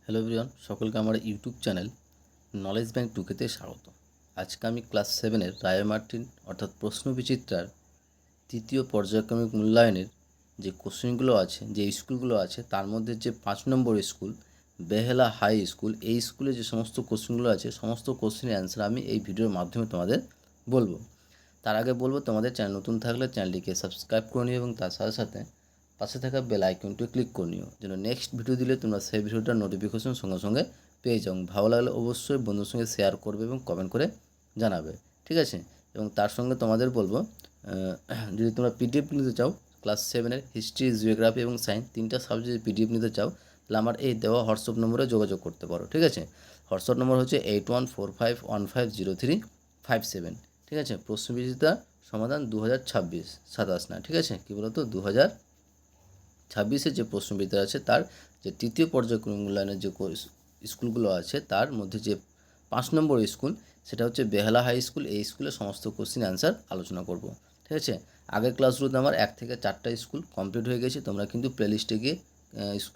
Hello everyone, সকলকে আমার YouTube channel knowledge bank টুকেতে স্বাগত। আজকে আমি ক্লাস 7-এর রায় মার্টিন অর্থাৎ প্রশ্নবিচিত্রার তৃতীয় পর্যায়ক্রমিক মূল্যায়নের যে কোশ্চেনগুলো আছে, যে স্কুলগুলো আছে, তার মধ্যে যে 5 নম্বর স্কুল বেহেলা হাই স্কুল, এই স্কুলে যে সমস্ত কোশ্চেনগুলো আছে সমস্ত কোশ্চেনের অ্যান্সার আমি এই ভিডিওর মাধ্যমে তোমাদের বলবো। তার আগে বলবো, তোমাদের চ্যানেল নতুন থাকলে চ্যানেলটিকে সাবস্ক্রাইব করে নিও এবং তার সাথে সাথে পাশে থাকা বেল আইকনটি ক্লিক করে নিও, যেন নেক্সট ভিডিও দিলে তোমরা সেই ভিডিওটার নোটিফিকেশন সঙ্গে সঙ্গে পেয়ে যাও। ভালো লাগলে অবশ্যই বন্ধুর সঙ্গে শেয়ার করবে এবং কমেন্ট করে জানাবে, ঠিক আছে? এবং তার সঙ্গে তোমাদের বলবো, যদি তোমরা পিডিএফ নিতে চাও ক্লাস 7-এর হিস্ট্রি, জিওগ্রাফি এবং সায়েন্স তিনটা সাবজেক্ট পিডিএফ নিতে চাও, তাহলে আমার এই দেওয়া হোয়াটসঅ্যাপ নম্বরে যোগাযোগ করতে পারো, ঠিক আছে? হোয়াটসঅ্যাপ নম্বর হচ্ছে 8145150357, ঠিক আছে? প্রশ্নবিচিত্রা সমাধান 2026 27 না, ঠিক আছে? কী বলতো 2026-এর যে প্রশ্নবিচিত্রা আছে তার যে তৃতীয় পর্যায়ক্রমিক মূল্যায়নের যে স্কুলগুলো আছে তার মধ্যে যে 5 নম্বর স্কুল সেটা হচ্ছে বেহালা হাই স্কুল। এই স্কুলে সমস্ত কোশ্চিন অ্যান্সার আলোচনা করব, ঠিক আছে? আগের ক্লাসগুলোতে আমার 1 থেকে 4টা স্কুল কমপ্লিট হয়ে গেছে, তোমরা কিন্তু প্লেলিস্টে গিয়ে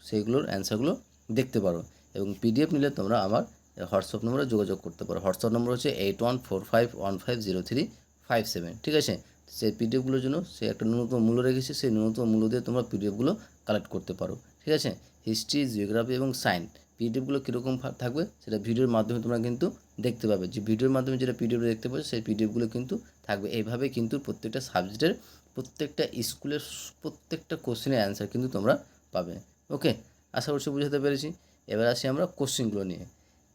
সেইগুলোর অ্যান্সারগুলো দেখতে পারো। এবং পিডিএফ নিলে তোমরা আমার হোয়াটসঅ্যাপ নম্বরে যোগাযোগ করতে পারো। হোয়াটসঅ্যাপ নম্বর হচ্ছে 8145150357, ঠিক আছে? সেই পিডিএফগুলোর জন্য সে একটা ন্যূনতম মূল্য রেখেছে, সেই ন্যূনতম মূল্য দিয়ে তোমরা পিডিএফগুলো কালেক্ট করতে পারো, ঠিক আছে? হিস্ট্রি, জিওগ্রাফি এবং সায়েন্স পিডিএফগুলো কীরকম থাকবে সেটা ভিডিওর মাধ্যমে তোমরা কিন্তু দেখতে পাবে। যে ভিডিওর মাধ্যমে যেটা পিডিএফ দেখতে পাবে সেই পিডিএফগুলো কিন্তু থাকবে। এইভাবে কিন্তু প্রত্যেকটা সাবজেক্টের প্রত্যেকটা স্কুলের প্রত্যেকটা কোশ্চেনের অ্যান্সার কিন্তু তোমরা পাবে। ওকে, আশা করছি বুঝাতে পেরেছি। এবার আসি আমরা কোশ্চেনগুলো নিয়ে।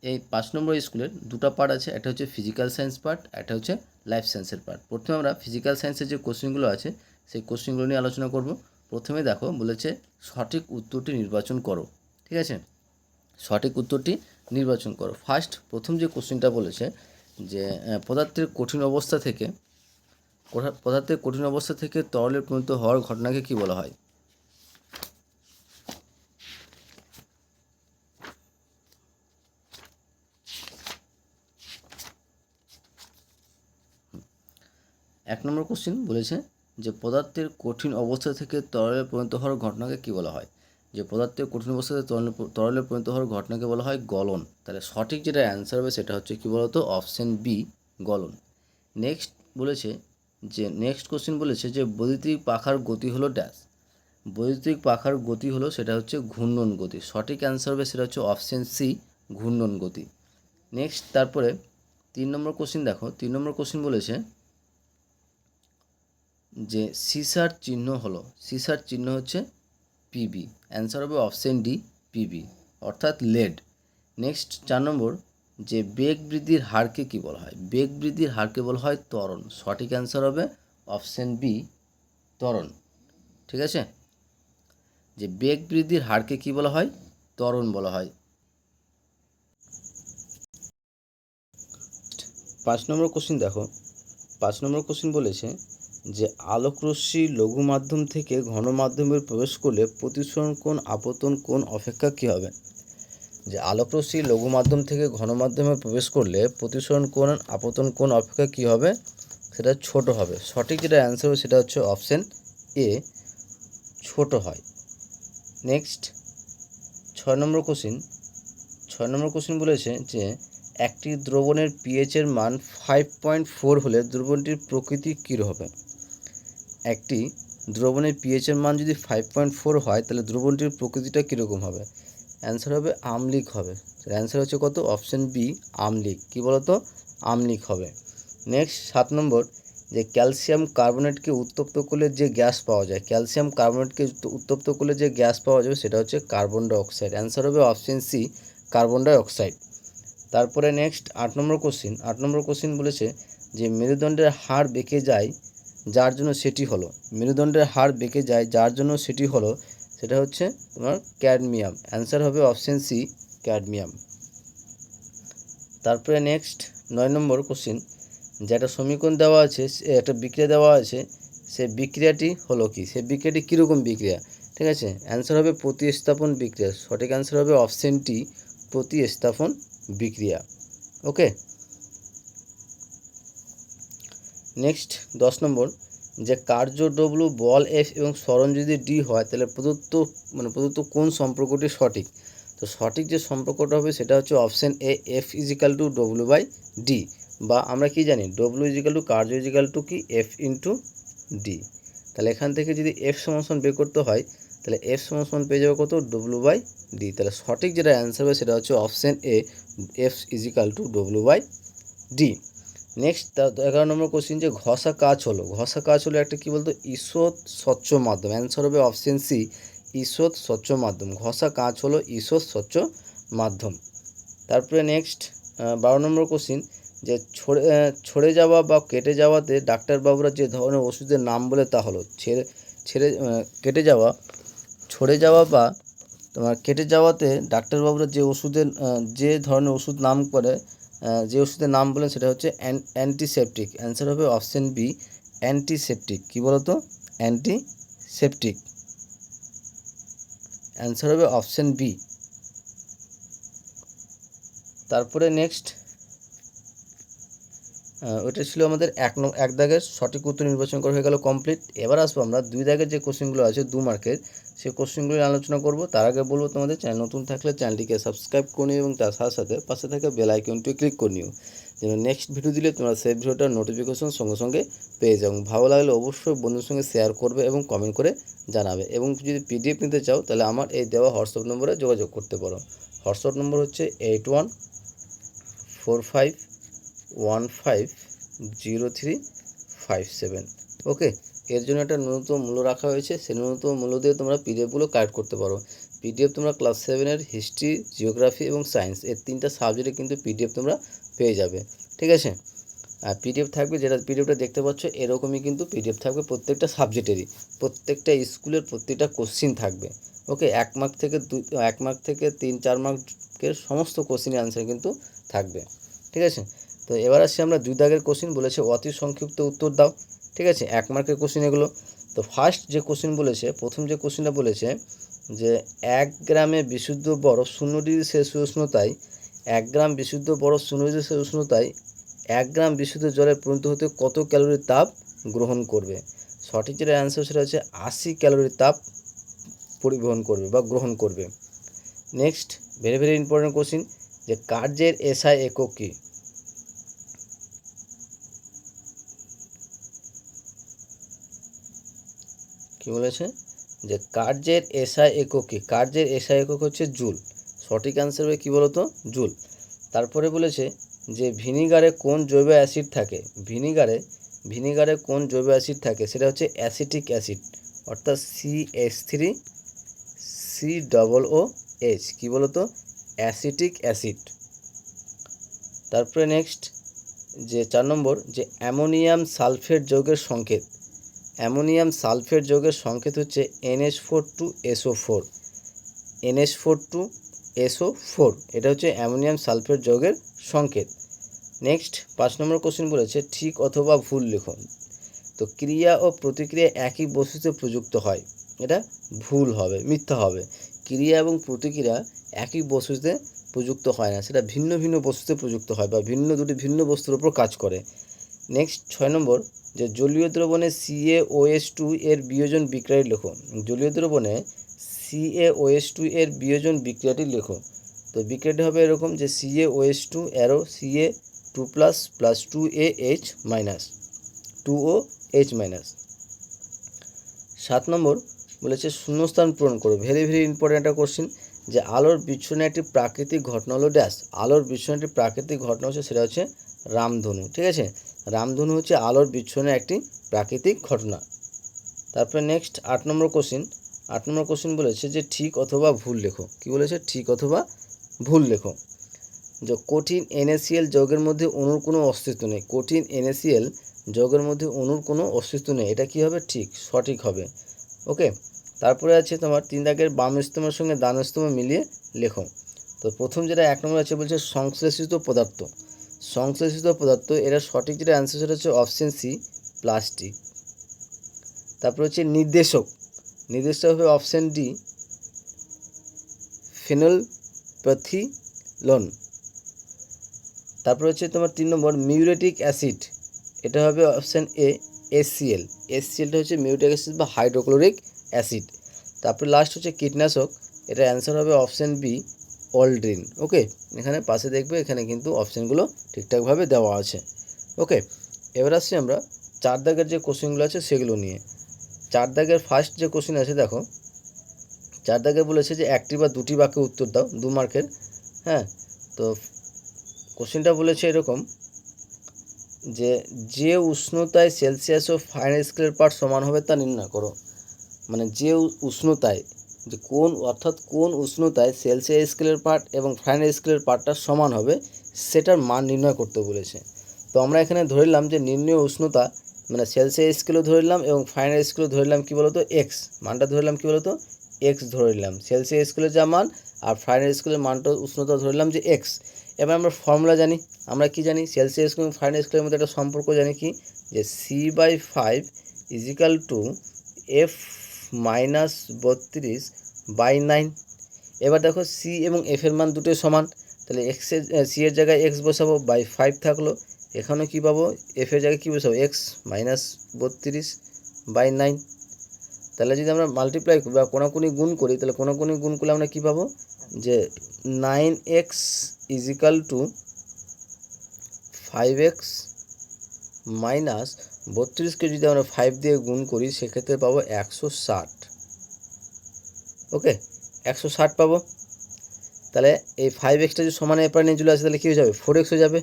এই 5 নম্বর স্কুলের দুটো পার্ট আছে, একটা হচ্ছে ফিজিক্যাল সায়েন্স পার্ট, একটা হচ্ছে লাইফ সায়েন্সের পার্ট। প্রথমে আমরা ফিজিক্যাল সায়েন্সের যে কোশ্চেনগুলো আছে সেই কোশ্চেনগুলো নিয়ে আলোচনা করব। প্রথমে দেখো বলেছে সঠিক উত্তরটি নির্বাচন করো, ঠিক আছে? সঠিক উত্তরটি নির্বাচন করো। প্রথম যে কোশ্চেনটা বলেছে যে পদার্থের কঠিন অবস্থা থেকে তরলে পরিণত হওয়ার ঘটনাকে কী বলা হয়? এক নম্বর কোশ্চেন বলেছে যে পদার্থের কঠিন অবস্থা থেকে তরলে পরিণত হওয়ার ঘটনাকে কী বলা হয়? যে পদার্থের কঠিন অবস্থা থেকে তরলে পরিণত হওয়ার ঘটনাকে বলা হয় গলন। তাহলে সঠিক যেটা অ্যান্সার হবে সেটা হচ্ছে কী বলতো, অপশন বি, গলন। নেক্সট কোশ্চেন বলেছে যে বৈদ্যুতিক পাখার গতি হলো ড্যাশ। বৈদ্যুতিক পাখার গতি হলো সেটা হচ্ছে ঘূর্ণন গতি। সঠিক অ্যান্সার হবে সেটা হচ্ছে অপশন সি, ঘূর্ণন গতি। নেক্সট তারপরে 3 নম্বর কোশ্চেন দেখো। 3 নম্বর কোশ্চেন বলেছে যে সিসার চিহ্ন হচ্ছে পিবি। অ্যান্সার হবে অপশন ডি, পিবি, অর্থাৎ লেড। নেক্সট 4 নম্বর যে বেগ বৃদ্ধির হারকে কী বলা হয়? বেগ বৃদ্ধির হারকে বলা হয় ত্বরণ। সঠিক অ্যান্সার হবে অপশন বি, ত্বরণ, ঠিক আছে? যে বেগ বৃদ্ধির হারকে কী বলা হয়? ত্বরণ বলা হয়। 5 নম্বর কোশ্চেন দেখো। 5 নম্বর কোশ্চেন বলেছে যে আলোকরশ্মি লঘু মাধ্যম থেকে ঘন মাধ্যমে প্রবেশ করলে প্রতিসরণ কোণ আপতন কোণ অপেক্ষা কী হবে? যে আলোকরশ্মি লঘু মাধ্যম থেকে ঘন মাধ্যমে প্রবেশ করলে প্রতিসরণ কোণ আপতন কোণ অপেক্ষা কী হবে? সেটা ছোট হবে। সঠিক যেটা অ্যান্সার হবে সেটা হচ্ছে অপশন এ, ছোট হয়। নেক্সট 6 নম্বর কোশ্চেন বলেছে যে একটি দ্রবণের পিএইচের মান 5.4 হলে দ্রবণটির প্রকৃতি কী হবে? একটি দ্রবণের পিএইচের মান যদি 5.4 হয় তাহলে দ্রবণটির প্রকৃতিটা কীরকম হবে? অ্যান্সার হবে আম্লিক হবে। অ্যান্সার হচ্ছে কত? Option B, আম্লিক। কী বলতো? আম্লিক হবে। নেক্সট 7 নম্বর যে ক্যালসিয়াম কার্বনেটকে উত্তপ্ত করলে যে গ্যাস পাওয়া যায়, উত্তপ্ত করলে যে গ্যাস পাওয়া যাবে সেটা হচ্ছে কার্বন ডাই অক্সাইড। অ্যান্সার হবে option C, carbon die oxide. তারপরে নেক্সট 8 নম্বর কোশ্চিন বলেছে যে মেরুদণ্ডের হাড় বেঁকে যায় যার জন্য সেটি হলো সেটা হচ্ছে তোমার ক্যাডমিয়াম। অ্যান্সার হবে অপশন সি, ক্যাডমিয়াম। তারপরে নেক্সট 9 নম্বর কোশ্চিন, যে একটা সমীকরণ দেওয়া আছে, একটা বিক্রিয়া দেওয়া আছে, সে বিক্রিয়াটি হলো কি? সে বিক্রিয়াটি কীরকম বিক্রিয়া? ঠিক আছে, অ্যান্সার হবে প্রতিস্থাপন বিক্রিয়া। সঠিক অ্যান্সার হবে অপশন টি, প্রতিস্থাপন বিক্রিয়া। ওকে। নেক্সট 10 নম্বর যে কার্য ডব্লু, বল এফ এবং সরণ যদি ডি হয় তাহলে প্রদত্ত কোন সম্পর্কটি সঠিক? তো সঠিক যে সম্পর্কটা হবে সেটা হচ্ছে option A, F is equal to W by D, বা আমরা কি জানি ডব্লিউ ইজিক্যাল টু কার্য ইজিক্যাল টু কি এফ ইন্টু ডি। তাহলে এখান থেকে যদি এফ সমান বের করতে হয় তাহলে এফ সমান পেয়ে যাবে কত, ডব্লিউ বাই ডি। তাহলে সঠিক যেটা অ্যান্সার হবে সেটা হচ্ছে option A, F is equal to W by D. Next 11 নম্বর কোশ্চিন, যে ঘষা কাজ হলো, ঘষা কাজ হলো একটা কী বলতো ঈষৎ স্বচ্ছ মাধ্যম। অ্যান্সার হবে অপশান সি, ঈষৎ স্বচ্ছ মাধ্যম। ঘষা কাজ হলো ঈষৎ স্বচ্ছ মাধ্যম। তারপরে নেক্সট 12 নম্বর কোশ্চিন, যে ছড়ে যাওয়া বা কেটে যাওয়াতে ডাক্তারবাবুরা যে ধরনের ওষুধের নাম বলে তা হলো কেটে যাওয়া, ছড়ে যাওয়া বা তোমার কেটে যাওয়াতে ডাক্তারবাবুরা যে ধরনের ওষুধ নাম করে, যে ওষুধের নাম বলেন সেটা হচ্ছে অ্যান্টিসেপটিক। অ্যান্সার হবে অপশান বি, অ্যান্টিসেপটিক। কী বলতো, অ্যান্টিসেপটিক। অ্যান্সার হবে অপশান বি। তারপরে নেক্সট ওটা ছিল আমাদের এক দাগের সঠিক উত্তর নির্বাচন করা হয়ে গেল, কমপ্লিট। এবার আসবো আমরা 2 দাগের যে কোশ্চেনগুলো আছে 2 মার্কের, সেই কোশ্চেনগুলো আলোচনা করব। তার আগে বলবো তোমাদের চ্যানেল নতুন থাকলে চ্যানেলটিকে সাবস্ক্রাইব করে নিও এবং তার সাথে সাথে পাশে থাকা বেল আইকনটি ক্লিক করে নিও, যেন নেক্সট ভিডিও দিলে তোমরা সেই ভিডিওটার নোটিফিকেশন সঙ্গে সঙ্গে পেয়ে যাও। ভালো লাগলে অবশ্যই বন্ধুর সঙ্গে শেয়ার করবে এবং কমেন্ট করে জানাবে। এবং যদি পিডিএফ নিতে চাও তাহলে আমার এই দেওয়া হোয়াটসঅ্যাপ নম্বরে যোগাযোগ করতে পারো। হোয়াটসঅ্যাপ নম্বর হচ্ছে 8145150357। ওকে, এর জন্য একটা ন্যূনতম মূল্য রাখা হয়েছে, সেই ন্যূনতম মূল্য দিয়ে তোমরা পিডিএফগুলো কালেক্ট করতে পারো। পিডিএফ তোমরা ক্লাস 7-এর হিস্ট্রি, জিওগ্রাফি এবং সায়েন্স এর 3টা সাবজেক্টে কিন্তু পিডিএফ তোমরা পেয়ে যাবে, ঠিক আছে। আর পিডিএফ থাকবে, যেটা পিডিএফটা দেখতে পাচ্ছ এরকমই কিন্তু পিডিএফ থাকবে প্রত্যেকটা সাবজেক্টেরই, প্রত্যেকটা স্কুলের প্রত্যেকটা কোশ্চিন থাকবে। ওকে, 1 মার্ক থেকে 3-4 মার্কের সমস্ত কোশ্চিনের আনসার কিন্তু থাকবে, ঠিক আছে। তো এবার আসছি আমরা 2 দাগের কোশ্চিন, বলেছে অতি সংক্ষিপ্ত উত্তর দাও, ঠিক আছে। 1 মার্কের কোশ্চিন এগুলো। তো ফার্স্ট যে কোশ্চিন বলেছে, প্রথম যে কোশ্চিনটা বলেছে যে 1 গ্রামে বিশুদ্ধ বরফ 0 ডিগ্রি সেলসিয়াস উষ্ণতায় 1 গ্রাম বিশুদ্ধ বরফ 0 ডিগ্রি সেলসিয়াস উষ্ণতায় 1 গ্রাম বিশুদ্ধ জলে পরিণত হতে কত ক্যালোরি তাপ গ্রহণ করবে। সঠিক যেটা অ্যান্সার সেটা হচ্ছে 80 ক্যালোরি তাপ পরিবহন করবে বা গ্রহণ করবে। Next very very important question, যে কার্যের এসআই একক কী। কী বলেছে, যে কার্যের এসআই একক কী। কার্যের এসআই একক হচ্ছে জুল। সঠিক অ্যান্সার হবে কী বলতো, জুল। তারপরে বলেছে যে ভিনিগারে কোন জৈব অ্যাসিড থাকে। ভিনিগারে কোন জৈব অ্যাসিড থাকে, সেটা হচ্ছে অ্যাসিটিক অ্যাসিড, অর্থাৎ CH3COOH। কী বলতো, অ্যাসিটিক অ্যাসিড। তারপরে নেক্সট যে 4 নম্বর, যে অ্যামোনিয়াম সালফেট যৌগের সংকেত। অ্যামোনিয়াম সালফেট যৌগের সংকেত হচ্ছে NH4 2SO4। NH4 2SO4 এটা হচ্ছে অ্যামোনিয়াম সালফেট যৌগের সংকেত। নেক্সট 5 নম্বর কোশ্চেন বলেছে ঠিক অথবা ভুল লিখুন। তো ক্রিয়া ও প্রতিক্রিয়া একই বস্তুতে প্রযুক্ত হয়, এটা ভুল হবে, মিথ্যা হবে। ক্রিয়া এবং প্রতিক্রিয়া একই বস্তুতে প্রযুক্ত হয় না, সেটা ভিন্ন ভিন্ন বস্তুতে প্রযুক্ত হয় বা দুটি ভিন্ন বস্তুর উপর কাজ করে। নেক্সট 6 নম্বর, যে জলীয় দ্রবণে CaOH2 এর বিয়োজন বিক্রিয়াটি লেখো। জলীয় দ্রবণে CaOH2 এর বিয়োজন বিক্রিয়াটি লেখো। তো বিক্রিয়াটি হবে এরকম, যে CaOH2 arrow Ca2+ plus 2OH-। 7 নম্বর বলেছে শূন্যস্থান পূরণ করো। ভেরি ভেরি ইম্পর্টেন্ট একটা কোশ্চিন, যে আলোর বিচ্ছুরণে একটি প্রাকৃতিক ঘটনা হলো ড্যাশ। আলোর বিচ্ছুরণে একটি প্রাকৃতিক ঘটনা হচ্ছে, সেটা হচ্ছে রামধনু, ঠিক আছে। রামধনু হচ্ছে আলোর বিচ্ছুরণে একটি প্রাকৃতিক ঘটনা। তারপরে নেক্সট 8 নম্বর কোশ্চিন বলেছে যে ঠিক অথবা ভুল লেখো। কি বলেছে, ঠিক অথবা ভুল লেখো। যে কঠিন NaCl যৌগের মধ্যে অণুর কোনো অস্তিত্ব নেই। কঠিন NaCl যৌগের মধ্যে অণুর কোনো অস্তিত্ব নেই, এটা কী হবে, ঠিক, সঠিক হবে। ওকে, তারপরে আছে তোমার 3 দাগের বাম স্তম্ভের সঙ্গে ডান স্তম্ভ মিলিয়ে লেখো। তো প্রথম যেটা 1 নম্বর আছে বলছে সংশ্লেষিত পদার্থ, এরা সঠিক যেটা অ্যান্সার সেটা হচ্ছে অপশন সি, প্লাস্টিক। তারপর হচ্ছে নির্দেশক হবে অপশন ডি, ফেনলপ্যাথিলন। তারপর হচ্ছে তোমার 3 নম্বর মিউরেটিক অ্যাসিড, এটা হবে অপশন এ, HClটা হচ্ছে মিউরেটিক অ্যাসিড বা হাইড্রোক্লোরিক অ্যাসিড। তারপর লাস্ট হচ্ছে কীটনাশক, এটা অ্যান্সার হবে অপশন বি, অল্ড্রিন। ওকে, এখানে পাশে দেখবে এখানে কিন্তু অপশানগুলো ঠিকঠাকভাবে দেওয়া আছে। ওকে, এবার আসছি আমরা 4 দাগের যে কোশ্চেনগুলো আছে সেগুলো নিয়ে। 4 দাগের ফার্স্ট যে কোশ্চেন আছে দেখো, 4 দাগে বলেছে যে একটি বা দুটি বাক্যে উত্তর দাও, 2 মার্কের। হ্যাঁ, তো কোশ্চেনটা বলেছে এরকম যে যে উষ্ণতায় সেলসিয়াস ও ফারেনহাইট স্কেলের পার্ট সমান হবে তা নির্ণয় করো। মানে যে উষ্ণতায়, যে কোন উষ্ণতায় সেলসিয়াস স্কেলের পার্ট এবং ফারেনহাইট স্কেলের পার্টটা সমান হবে সেটার মান নির্ণয় করতে বলেছে। তো আমরা এখানে ধরে নিলাম যে নির্ণয় উষ্ণতা মানে সেলসিয়াস স্কেলও ধরে নিলাম এবং ফারেনহাইট স্কেলও ধরে নিলাম কী বলতো এক্স, মানটা ধরে নিলাম কী বলতো এক্স ধরে নিলাম, সেলসিয়াস স্কেলের যা মান আর ফারেনহাইট স্কেলের মানটা উষ্ণতা ধরে নিলাম যে এক্স। এবার আমরা ফর্মুলা জানি, আমরা কি জানি সেলসিয়াস এবং ফারেনহাইট স্কেলের মধ্যে একটা সম্পর্ক জানি কি, যে C/5 is equal two F minus 32/9। এবার দেখো সি এবং এফ এর মান দুটোই সমান, তাহলে এক্সের সি এর জায়গায় এক্স বসাবো, বাই 5 থাকলো। এখানেও কী পাবো, এফ এর জায়গায় কী বসাবো এক্স মাইনাস 32/9। তাহলে যদি আমরা মাল্টিপ্লাই বা কোনাকুনি গুণ করি, তাহলে কোনাকুনি গুণ করলে আমরা কী পাবো, যে 9x is equal two 5x minus 32কে যদি আমরা 5 দিয়ে গুণ করি সেক্ষেত্রে পাবো 160। ওকে, 160 পাবো। তাহলে এই 5xটা যদি সমান এরপর নিয়ে চলে আসে তাহলে কী হয়ে যাবে 4x হয়ে যাবে।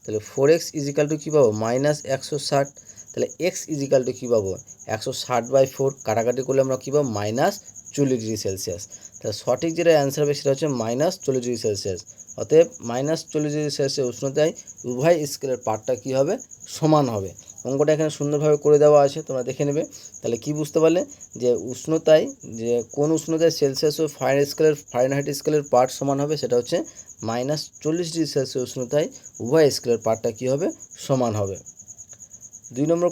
তাহলে 4x ইজিক্যাল টু কী পাবো মাইনাস 160। তাহলে এক্স ইজিক্যাল টু কী পাবো 160/4, কাটাকাটি করলে আমরা কী পাবো মাইনাস 40°C। তাহলে সঠিক যেটা অ্যান্সার হবে সেটা হচ্ছে মাইনাস 40°C। অতএব মাইনাস 40°C উষ্ণতায় উভয় স্কেলের পার্টটা কী হবে সমান হবে। অঙ্কটা এখানে সুন্দরভাবে করে দেওয়া আছে, তোমরা দেখে নেবে। তাহলে কি বুঝতে পারলে, যে উষ্ণতায় যে কোন উষ্ণতায় সেলসিয়াস ও ফারেনহাইট স্কেলের পার্ট সমান হবে সেটা হচ্ছে মাইনাস 40°C উষ্ণতায় উভয় স্কেলের পার্টটা কী হবে সমান হবে। 2 নম্বর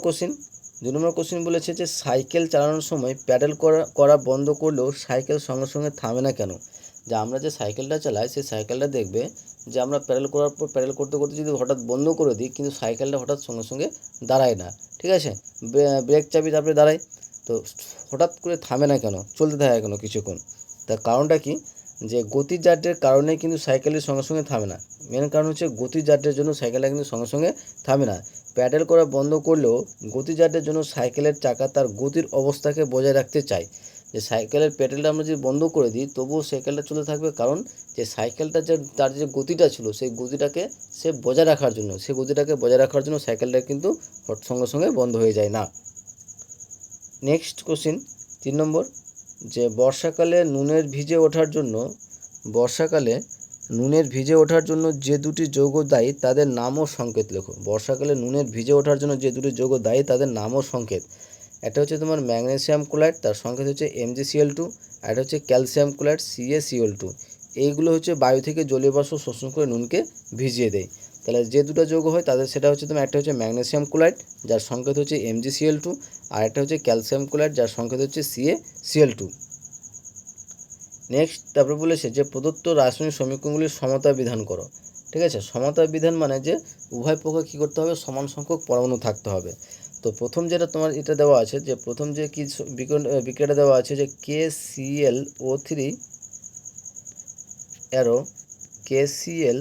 কোশ্চেন বলেছে যে সাইকেল চালানোর সময় প্যাডেল করা বন্ধ করলেও সাইকেল সঙ্গে সঙ্গে থামে না কেন। যে আমরা যে সাইকেলটা চালাই সেই সাইকেলটা দেখবে যে আমরা প্যাডেল করতে করতে যদি হঠাৎ বন্ধ করে দিই কিন্তু সাইকেলটা হঠাৎ সঙ্গে সঙ্গে দাঁড়ায় না, ঠিক আছে, ব্রেক চাপি তারপরে দাঁড়ায়, তো হঠাৎ করে থামে না কেন, চলতে থাকে কেন কিছুক্ষণ। তার কারণটা কি, যে গতিজাড্যের কারণে কিন্তু সাইকেলের সঙ্গে সঙ্গে থামে না। মেন কারণ হচ্ছে গতিজাড্যের জন্য সাইকেলটা কিন্তু সঙ্গে সঙ্গে থামে না। প্যাডেল করা বন্ধ করলেও গতিজাড্যের জন্য সাইকেলের চাকা তার গতির অবস্থাকে বজায় রাখতে চায়। যে সাইকেলের প্যাডেলটা আমরা যদি বন্ধ করে দিই তবুও সাইকেলটা চলতে থাকবে, কারণ যে সাইকেলটা তার যে গতিটা ছিল সেই গতিটাকে সে বজায় রাখার জন্য সাইকেলটা কিন্তু সঙ্গে সঙ্গে বন্ধ হয়ে যায় না। নেক্সট কোশ্চেন 3 নম্বর, যে বর্ষাকালে নুনের ভিজে ওঠার জন্য যে দুটি যৌগ দায়ী তাদের নাম ও সংকেত লেখো। বর্ষাকালে নুনের ভিজে ওঠার জন্য যে দুটি যৌগ দায়ী তাদের নাম ও সংকেত। একটা হচ্ছে তোমার ম্যাগনেসিয়াম ক্লোরাইড, তার সংকেত হচ্ছে MgCl2, আর একটা হচ্ছে ক্যালসিয়াম ক্লোরাইড CaCl2। এইগুলো হচ্ছে বায়ু থেকে জলীয় বাষ্প শোষণ করে নুনকে ভিজিয়ে দেয়। তাহলে যে দুটো যৌগ হয় তাদের সেটা হচ্ছে তোমার একটা হচ্ছে ম্যাগনেসিয়াম ক্লোরাইড যার সংকেত হচ্ছে MgCl2, আর একটা হচ্ছে ক্যালসিয়াম ক্লোরাইড যার সংকেত হচ্ছে CaCl2। নেক্সট তারপরে বলেছে যে প্রদত্ত রাসায়নিক সমীকরণগুলির সমতা বিধান করো। ঠিক আছে, সমতা বিধান মানে যে উভয় পক্ষে কী করতে হবে সমান সংখ্যক পরমাণু থাকতে হবে। তো প্রথম যেটা তোমার এটা দেওয়া আছে, যে প্রথম যে কি বিক্রিয়াটা দেওয়া আছে যে KClO3 arrow KCl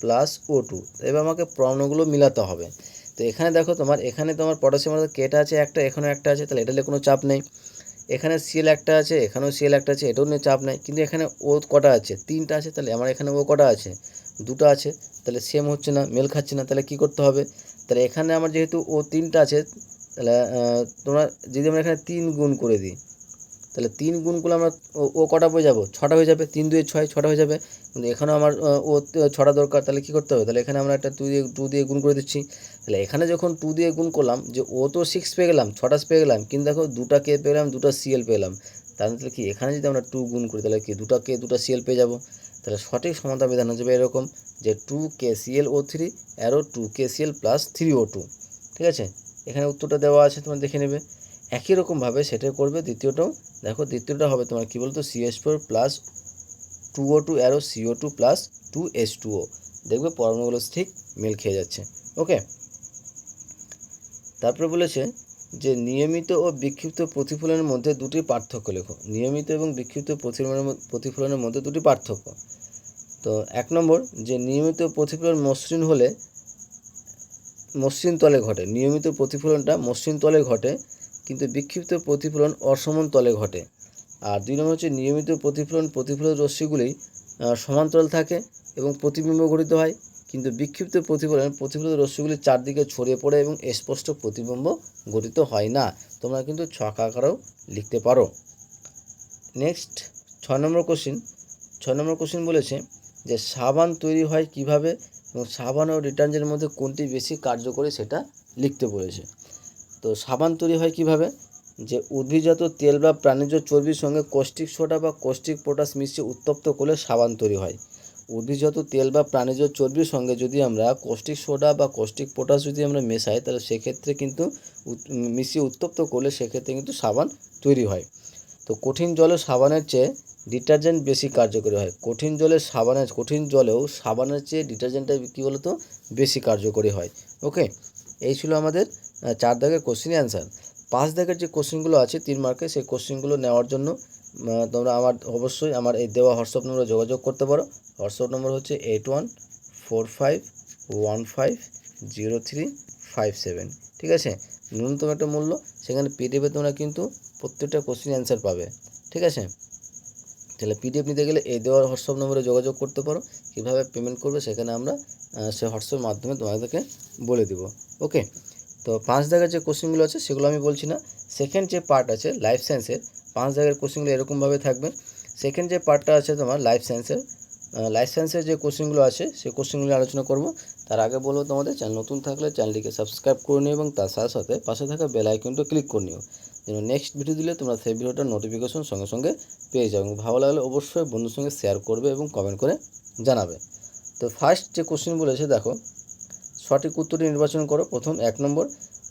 plus O2। এবার আমাকে পরমাণুগুলো মিলাতে হবে। তো এখানে দেখো তোমার পটাশিয়ামের কেটা আছে একটা, এখানেও একটা আছে, তাহলে এটা নিয়ে কোনো চাপ নেই। এখানে Cl একটা আছে, এখানেও Cl একটা আছে, এটাও নিয়ে চাপ নেই। কিন্তু এখানে O কটা আছে 3টা আছে, তাহলে আমার এখানে O কটা আছে 2টা আছে, তাহলে সেম হচ্ছে না, মেল খাচ্ছে না। তাহলে কী করতে হবে, তাহলে এখানে আমার যেহেতু O 3টা আছে, তাহলে তোমরা যদি আমরা এখানে 3 গুণ করে দিই তাহলে 3 গুণ করলে আমরা ও কটা পেয়ে যাবো 6টা হয়ে যাবে, 3 2 6 6টা হয়ে যাবে। কিন্তু এখানেও আমার ও 6টা দরকার, তাহলে কী করতে হবে, তাহলে এখানে আমরা একটা 2 দিয়ে গুণ করে দিচ্ছি। তাহলে এখানে যখন 2 দিয়ে গুণ করলাম যে ও তো 6 পেয়ে গেলাম, 6টা পেয়ে গেলাম, কিন্তু দেখো 2টা কে পেলাম, 2টা Cl পেলাম। তাহলে কি এখানে যদি আমরা 2 গুণ করি তাহলে কি 2টা কে 2টা Cl পেয়ে যাবো। তাহলে সঠিক সমতা বিধান হয়ে যাবে এরকম যে 2KClO3 arrow 2KCl plus 3O2। ঠিক আছে, এখানে উত্তরটা দেওয়া আছে, তোমরা দেখে নেবে। একই রকমভাবে সেটাই করবে দ্বিতীয়টাও। দেখো দ্বিতীয়টা হবে তোমার কী বলতো CH4 plus 2O2 arrow CO2 plus 2H2O। দেখবে পরমাণুগুলো ঠিক মিল খেয়ে যাচ্ছে। ওকে, তারপরে বলেছে যে নিয়মিত ও বিক্ষিপ্ত প্রতিফলনের মধ্যে দুটি পার্থক্য লেখো। নিয়মিত এবং বিক্ষিপ্ত প্রতিফলনের মধ্যে দুটি পার্থক্য। তো 1 নম্বর যে নিয়মিত প্রতিফলন মসৃণ হলে মসৃণ তলে ঘটে, নিয়মিত প্রতিফলনটা মসৃণ তলে ঘটে কিন্তু বিক্ষিপ্ত প্রতিফলন অসমান তলে ঘটে। আর 2 নম্বর হচ্ছে নিয়মিত প্রতিফলিত রশ্মিগুলি সমান্তরাল থাকে এবং প্রতিবিম্ব গঠিত হয়, কিন্তু বিক্ষিপ্ত প্রতিফলিত রশ্মিগুলি চারদিকে ছড়িয়ে পড়ে এবং স্পষ্ট প্রতিবিম্ব গঠিত হয় না। তোমরা কিন্তু ছক আকারেও লিখতে পারো। নেক্সট 6 নম্বর কোশ্চেন বলেছে যে সাবান তৈরি হয় কিভাবে এবং সাবান ও ডিটারজেন্টের মধ্যে কোনটি বেশি কার্যকরী সেটা লিখতে বলেছে। তো সাবান তৈরি হয় কিভাবে, যে উদ্ভিদজাত তেল বা প্রাণীজ চর্বির সঙ্গে কস্টিক সোডা বা কস্টিক পটাশ মিশিয়ে উত্তপ্ত করলে সাবান তৈরি হয়। উদ্ভিদজাত তেল বা প্রাণীজ চর্বির সঙ্গে যদি আমরা কস্টিক সোডা বা কস্টিক পটাশ যদি আমরা মেশাই তাহলে সেক্ষেত্রে কিন্তু মিশিয়ে উত্তপ্ত করলে সেক্ষেত্রে কিন্তু সাবান তৈরি হয়। তো কঠিন জলে সাবানের চেয়ে ডিটারজেন্ট বেশি কার্যকরী হয়। কঠিন জলেও সাবানের চেয়ে ডিটারজেন্টটা কী বলতো বেশি কার্যকরী হয়। ওকে, এই ছিল আমাদের 4 দাগের কোশ্চেন অ্যান্সার। 5 দাগের যে কোশ্চেনগুলো আছে 3 মার্কের, সেই কোশ্চেনগুলো নেওয়ার জন্য তোমরা অবশ্যই আমার এই দেওয়া হোয়াটসঅ্যাপ নম্বরে যোগাযোগ করতে পারো। হোয়াটসঅ্যাপ নম্বর হচ্ছে 8145150357। ঠিক আছে, ন্যূনতম একটা মূল্য, সেখানে পিডিএফে তোমরা কিন্তু প্রত্যেকটা কোশ্চেন অ্যান্সার পাবে। ঠিক আছে, তাহলে পিডিএফ নিতে গেলে এই দেওয়ার হোয়াটসঅ্যাপ নম্বরে যোগাযোগ করতে পারো। কীভাবে পেমেন্ট করবে সেখানে আমরা সেই হোয়াটসঅ্যাপের মাধ্যমে তোমাদেরকে বলে দেবো। ওকে, তো 5 দাগের যে কোশ্চেনগুলো আছে সেগুলো আমি বলছি না। সেকেন্ড যে পার্ট আছে লাইফ সায়েন্সের 5 দাগের কোশ্চেনগুলো এরকমভাবে থাকবে। সেকেন্ড যে পার্টটা আছে তোমার লাইফ সায়েন্সের যে কোশ্চেনগুলো আছে সেই কোশ্চেনগুলো আলোচনা করব। তার আগে বলবো তোমাদের চ্যানেল নতুন থাকলে চ্যানেলটিকে সাবস্ক্রাইব করে নিও এবং তার সাথে সাথে পাশে থাকা বেল আইকনটা ক্লিক করে নিও, যেন নেক্সট ভিডিও দিলে তোমরা সেই ভিডিওটার নোটিফিকেশন সঙ্গে সঙ্গে পেয়ে যাও। এবং ভালো লাগলে অবশ্যই বন্ধুর সঙ্গে শেয়ার করবে এবং কমেন্ট করে জানাবে। তো ফার্স্ট যে কোশ্চেন বলেছে দেখো, সঠিক উত্তরটি নির্বাচন করো। প্রথম 1 নম্বর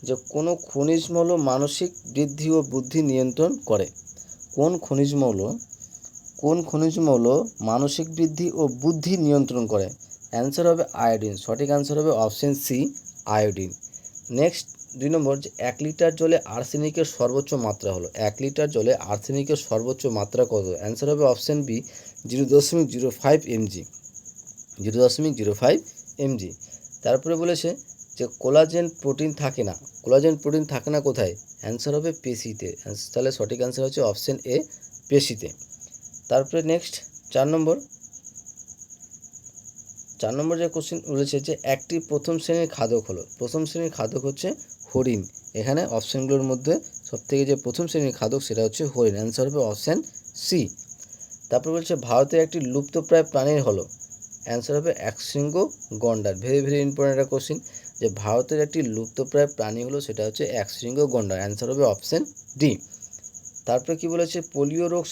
যে কোনো খনিজ মৌল মানসিক বৃদ্ধি ও বুদ্ধি নিয়ন্ত্রণ করে। কোন খনিজ মৌল মানসিক বৃদ্ধি ও বুদ্ধি নিয়ন্ত্রণ করে? অ্যান্সার হবে আয়োডিন। সঠিক অ্যান্সার হবে অপশন সি, আয়োডিন। নেক্সট 2 নম্বর যে 1 লিটার জলে আর্সেনিকের সর্বোচ্চ মাত্রা হলো। 1 লিটার জলে আর্সেনিকের সর্বোচ্চ মাত্রা কত? অ্যান্সার হবে অপশন বি, 0.05 mg। 0.05 mg। তারপরে বলেছে যে কোলাজেন প্রোটিন থাকে না কোথায়? অ্যান্সার হবে পেশিতে। তাহলে সঠিক অ্যান্সার হচ্ছে অপশন এ, পেশিতে। তারপরে নেক্সট 4 নম্বর যে কোশ্চেন বলেছে যে একটি প্রথম শ্রেণীর খাদক হলো। প্রথম শ্রেণীর খাদক হচ্ছে হরিণ। এখানে অপশানগুলোর মধ্যে সবথেকে যে প্রথম শ্রেণীর খাদক সেটা হচ্ছে হরিণ। অ্যান্সার হবে অপশান সি। তারপর বলছে ভারতের একটি লুপ্তপ্রায় প্রাণীর হলো। অ্যান্সার হবে একশৃঙ্গ গন্ডার। ভেরি ইম্পর্টেন্ট একটা কোশ্চেন, যে ভারতের একটি লুপ্তপ্রায় প্রাণী হলো সেটা হচ্ছে একশৃঙ্গ গন্ডার। অ্যান্সার হবে অপশান ডি। তারপরে কি বলেছে পোলিও রোগ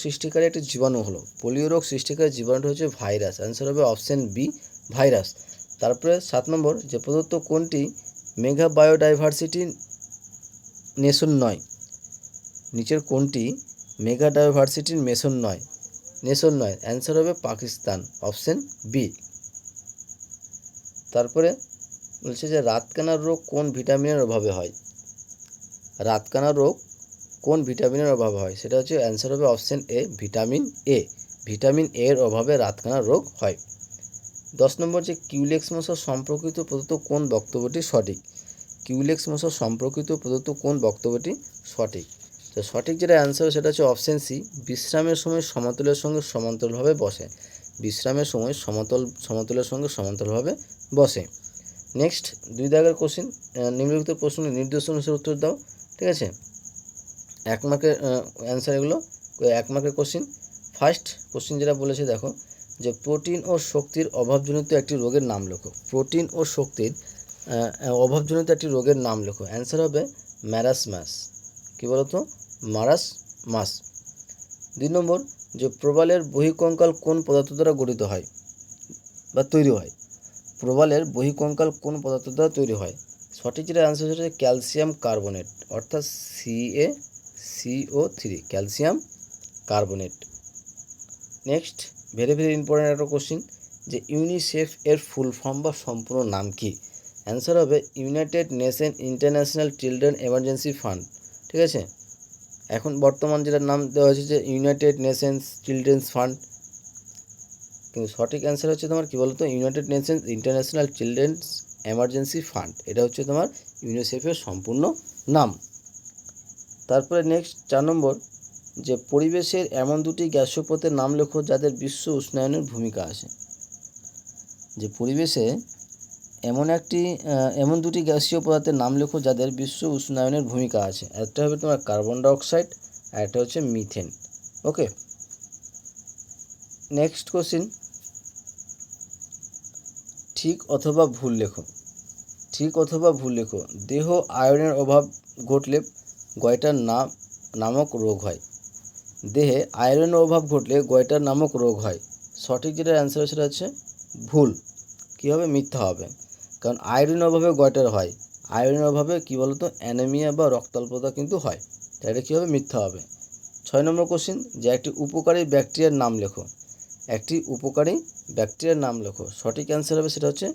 সৃষ্টিকারী একটি জীবাণু হলো। পোলিও রোগ সৃষ্টিকারী জীবাণুটা হচ্ছে ভাইরাস। অ্যান্সার হবে অপশান বি, ভাইরাস। তারপরে 7 নম্বর যে প্রদত্ত কোনটি মেগা বায়োডাইভার্সিটি নেশন নয়? নিচের কোনটি মেগা ডাইভার্সিটির নেশন নয়? অ্যান্সার হবে পাকিস্তান, অপশান বি। তারপরে বলছে যে রাতকানা রোগ কোন ভিটামিনের অভাবে হয়? রাতকানা রোগ কোন ভিটামিনের অভাবে হয়? সেটা হচ্ছে অ্যান্সার হবে option A, vitamin A. Vitamin এর অভাবে রাতকানা রোগ হয়। 10 নম্বর যে কিউলেক্স মশা সম্পর্কিত প্রদত্ত কোন বক্তব্যটি সঠিক? কিউলেক্স মশা সম্পর্কিত প্রদত্ত কোন বক্তব্যটি সঠিক? তো সঠিক যেটা অ্যান্সার সেটা হচ্ছে অপশান সি, বিশ্রামের সময় সমতলের সঙ্গে সমান্তরালভাবে বসে। বিশ্রামের সময় সমতলের সঙ্গে সমান্তরালভাবে বসে। নেক্সট 2 দাগের কোশ্চেন, নিম্নলিখিত প্রশ্ন নির্দেশ অনুসারে উত্তর দাও। ঠিক আছে, 1 মার্কের অ্যান্সার এগুলো 1 মার্কের কোশ্চেন। ফার্স্ট কোশ্চেন যেটা বলেছে দেখো, যে প্রোটিন ও শক্তির অভাবজনিত একটি রোগের নাম লেখো। প্রোটিন ও শক্তির অভাবজনিত একটি রোগের নাম লেখো। অ্যান্সার হবে ম্যারাসমাস। কী বলতো? মারাসমাস। 2 নম্বর যে প্রবালের বহিঃকঙ্কাল কোন পদার্থ দ্বারা গঠিত হয় বা তৈরি হয়? প্রবালের বহিঃকঙ্কাল কোন পদার্থ দ্বারা তৈরি হয়? সঠিক যেটা অ্যান্সার হচ্ছে ক্যালসিয়াম কার্বনেট, অর্থাৎ CaCO3, calcium carbonate. Next very important একটা কোশ্চিন, যে ইউনিসেফ এর ফুল ফর্ম বা সম্পূর্ণ নাম কি? অ্যান্সার হবে United nation international children emergency fund. ঠিক আছে, এখন বর্তমান যেটা নাম দেওয়া হয়েছে যে ইউনাইটেড নেশনস চিলড্রেন্স ফান্ড। কিন্তু সঠিক অ্যান্সার হচ্ছে তোমার কী বলতো, United Nations international children's emergency fund, এটা হচ্ছে তোমার ইউনিসেফের সম্পূর্ণ নাম। তারপরে নেক্সট 4 নম্বর, যে পরিবেশের এমন দুটি গ্যাসীয় পদার্থের নাম লেখো যাদের বিশ্ব উষ্ণায়নের ভূমিকা আছে। যে পরিবেশে এমন দুটি গ্যাসীয় পদার্থের নাম লেখো যাদের বিশ্ব উষ্ণায়নের ভূমিকা আছে। একটা হবে তোমার কার্বন ডাইঅক্সাইড আর একটা হচ্ছে মিথেন। ওকে, নেক্সট কোশ্চিন, ঠিক অথবা ভুল লেখো। ঠিক অথবা ভুল লেখো। দেহ আয়রনের অভাব ঘটলে গয়টার নামক রোগ হয়। দেহে আয়রনের অভাব ঘটলে গয়টার নামক রোগ হয়। সঠিক যেটা অ্যান্সার সেটা হচ্ছে ভুল। কী হবে? মিথ্যা হবে। কারণ আয়রনের অভাবে গয়টার হয়, আয়রনের অভাবে কী বলতো অ্যানিমিয়া বা রক্তাল্পতা কিন্তু হয়, তাই এটা কী হবে? মিথ্যা হবে। 6 নম্বর কোশ্চিন, যে একটি উপকারী ব্যাকটেরিয়ার নাম লেখো। একটি উপকারী ব্যাকটেরিয়ার নাম লেখো। সঠিক অ্যান্সার হবে সেটা হচ্ছে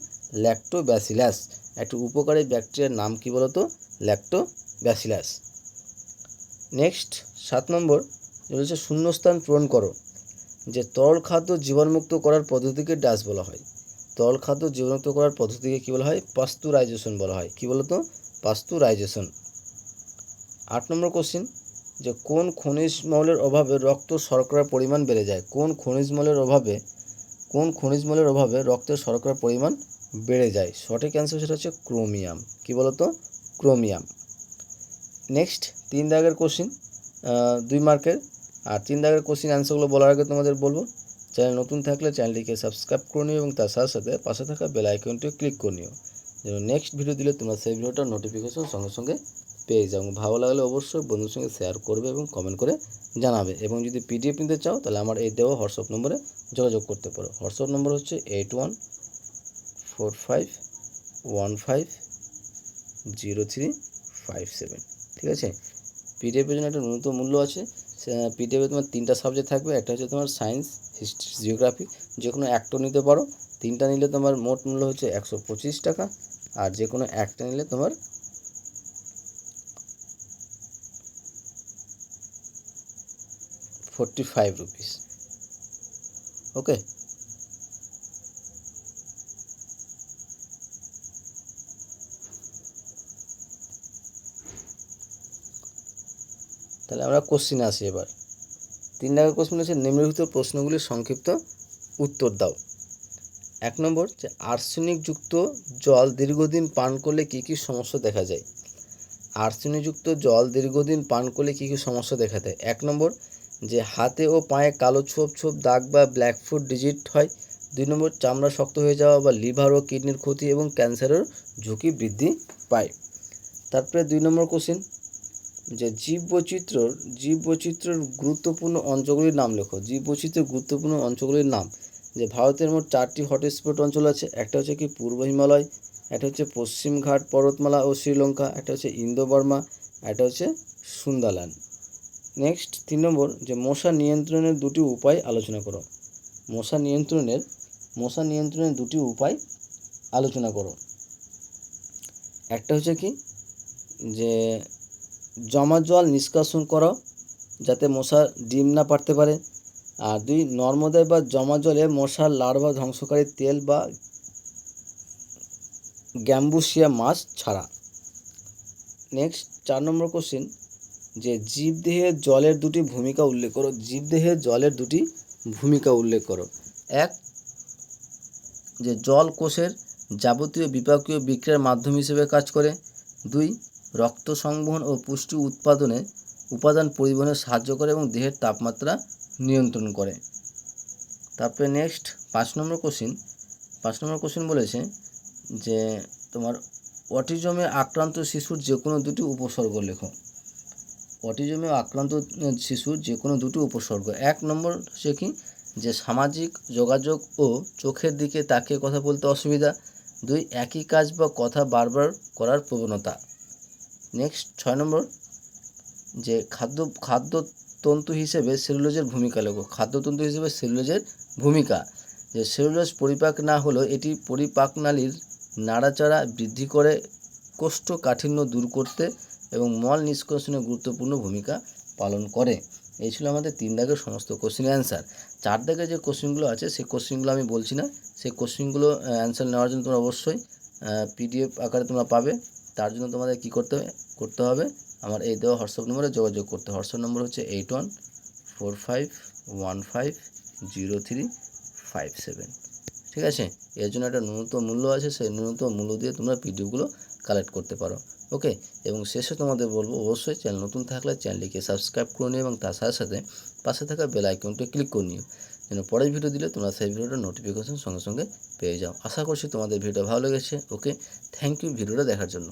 ল্যাক্টোব্যাসিলাস। একটি উপকারী ব্যাকটেরিয়ার নাম কী বলতো? ল্যাক্টোব্যাসিলাস। নেক্সট 7 নম্বর হচ্ছে শূন্যস্থান পূরণ করো। যে তরল খাদ্য জীবাণুমুক্ত করার পদ্ধতিকে ড্যাশ বলা হয়। তরল খাদ্য জীবাণুমুক্ত করার পদ্ধতিকে কী বলা হয়? পাস্তুরাইজেশন বলা হয়। কী বলতো? পাস্তুরাইজেশন। 8 নম্বর কোশ্চিন, যে কোন খনিজ মৌলের অভাবে রক্ত শর্করার পরিমাণ বেড়ে যায়। কোন খনিজ মৌলের অভাবে রক্তের শর্করার পরিমাণ বেড়ে যায়? সঠিক অ্যান্সার সেটা হচ্ছে ক্রোমিয়াম। কী বলতো? ক্রোমিয়াম। নেক্সট 3 দাগের কোশ্চিন, 2 মার্কের। আর 3 দাগের কোশ্চিন অ্যান্সারগুলো বলার আগে তোমাদের বলবো, চ্যানেল নতুন থাকলে চ্যানেলটিকে সাবস্ক্রাইব করে নিও এবং তার সাথে সাথে পাশে থাকা বেল আইকনটিও ক্লিক করে নিও, যেন নেক্সট ভিডিও দিলে তোমরা সেই ভিডিওটার নোটিফিকেশন সঙ্গে সঙ্গে পেয়ে যাও। ভালো লাগলে অবশ্যই বন্ধুর সঙ্গে শেয়ার করবে এবং কমেন্ট করে জানাবে। এবং যদি পিডিএফ নিতে চাও তাহলে আমার এই দেওয়া হোয়াটসঅ্যাপ নম্বরে যোগাযোগ করতে পারো। হোয়াটসঅ্যাপ নম্বর হচ্ছে 8145150357। ঠিক আছে? পিডিএফের জন্য একটা ন্যূনতম মূল্য আছে। পিডিএফে তোমার 3টা সাবজেক্ট থাকবে। একটা হচ্ছে তোমার সায়েন্স, হিস্ট্রি, জিওগ্রাফি। যে কোনো একটা নিতে পারো। 3টা নিলে তোমার মোট মূল্য হচ্ছে 125 টাকা। আর যে কোনো একটা নিলে তোমার 45 রুপিস। ওকে, তাহলে আমরা কোশ্চিনে আসি এবার। 3 নম্বর কোশ্চিন হচ্ছে নিম্নলিখিত প্রশ্নগুলির সংক্ষিপ্ত উত্তর দাও। 1 নম্বর, যে আর্সেনিকযুক্ত জল দীর্ঘদিন পান করলে কী কী সমস্যা দেখা যায়। আর্সেনিকযুক্ত জল দীর্ঘদিন পান করলে কী কী সমস্যা দেখা দেয়? 1 নম্বর, যে হাতে ও পায়ে কালো ছোপ ছোপ দাগ বা ব্ল্যাকফুট ডিজিট হয়। 2 নম্বর, চামড়া শক্ত হয়ে যাওয়া বা লিভার ও কিডনির ক্ষতি এবং ক্যান্সারের ঝুঁকি বৃদ্ধি পায়। তারপরে 2 নম্বর কোশ্চিন, যে জীববৈচিত্র্যের গুরুত্বপূর্ণ অঞ্চলগুলির নাম লেখো। জীববৈচিত্র্যের গুরুত্বপূর্ণ অঞ্চলগুলির নাম। যে ভারতের মোট 4টি হটস্পট অঞ্চল আছে। একটা হচ্ছে কি পূর্ব হিমালয়, একটা হচ্ছে পশ্চিম ঘাট পর্বতমালা ও শ্রীলঙ্কা, একটা হচ্ছে ইন্দো বর্মা, একটা হচ্ছে সুন্দালান। নেক্সট 3 নম্বর, যে মশা নিয়ন্ত্রণের দুটি উপায় আলোচনা করো। মশা নিয়ন্ত্রণের দুটি উপায় আলোচনা করো। একটা হচ্ছে কি, যে জমা জল নিষ্কাশন করো যাতে মশা ডিম না পাড়তে পারে। আর 2, নর্মদায় বা জমা জলে মশার লার্ভা ধ্বংসকারী তেল বা গ্যাম্বুসিয়া মাছ ছাড়া। নেক্সট 4 নম্বর কোশ্চিন, যে জীবদেহে জলের দুটি ভূমিকা উল্লেখ করো। জীবদেহে জলের দুটি ভূমিকা উল্লেখ করো। 1, যে জল কোষের যাবতীয় বিপাকীয় বিক্রিয়ার মাধ্যম হিসেবে কাজ করে। 2, রক্ত সংবহন ও পুষ্টি উপাদান পরিবহনে সাহায্য করে এবং দেহের তাপমাত্রা নিয়ন্ত্রণ করে। তারপরে নেক্সট 5 নম্বর কোশ্চিন বলেছে, যে তোমার অটিজমে আক্রান্ত শিশুর যে কোনো দুটি উপসর্গ লেখো। অটিজমে আক্রান্ত শিশুর যে কোনো দুটি উপসর্গ। 1 নম্বর হচ্ছে কি, যে সামাজিক যোগাযোগ ও চোখের দিকে তাকিয়ে কথা বলতে অসুবিধা। 2, একই কাজ বা কথা বারবার করার প্রবণতা। নেক্সট 6 নম্বর, যে খাদ্যতন্তু হিসেবে সেলুলোজের ভূমিকা লেখো। খাদ্যতন্তু হিসেবে সেলুলোজের ভূমিকা। যে সেলুলোজ পরিপাক না হলেও এটি পরিপাকনালীর নাড়াচাড়া বৃদ্ধি করে, কোষ্ঠকাঠিন্য দূর করতে এবং মল নিষ্কাশনে গুরুত্বপূর্ণ ভূমিকা পালন করে। এই ছিল আমাদের 3 দাগের সমস্ত কোশ্চেনের অ্যান্সার। 4 দাগের যে কোশ্চেনগুলো আছে সেই কোশ্চেনগুলো আমি বলছি না, সেই কোশ্চেনগুলো অ্যান্সার নেওয়ার জন্য তোমরা অবশ্যই পিডিএফ আকারে তোমরা পাবে। তার জন্য তোমাদের কী করতে হবে আমার এই দেওয়া হোয়াটসঅ্যাপ নম্বরে যোগাযোগ করতে। হোয়াটসঅ্যাপ নম্বর হচ্ছে 8145150357। ঠিক আছে, এর জন্য একটা ন্যূনতম মূল্য আছে, সেই ন্যূনতম মূল্য দিয়ে তোমরা পিডিএফগুলো কালেক্ট করতে পারো। ওকে, এবং শেষে তোমাদের বলবো অবশ্যই চ্যানেল নতুন থাকলে চ্যানেলটিকে সাবস্ক্রাইব করে নিও এবং তার সাথে সাথে পাশে থাকা বেল আইকনটি ক্লিক করে নিও, যেন পরের ভিডিও দিলে তোমরা সেই ভিডিওটার নোটিফিকেশন সঙ্গে সঙ্গে পেয়ে যাও। আশা করছি তোমাদের ভিডিওটা ভালো লেগেছে। ওকে, থ্যাংক ইউ ভিডিওটা দেখার জন্য।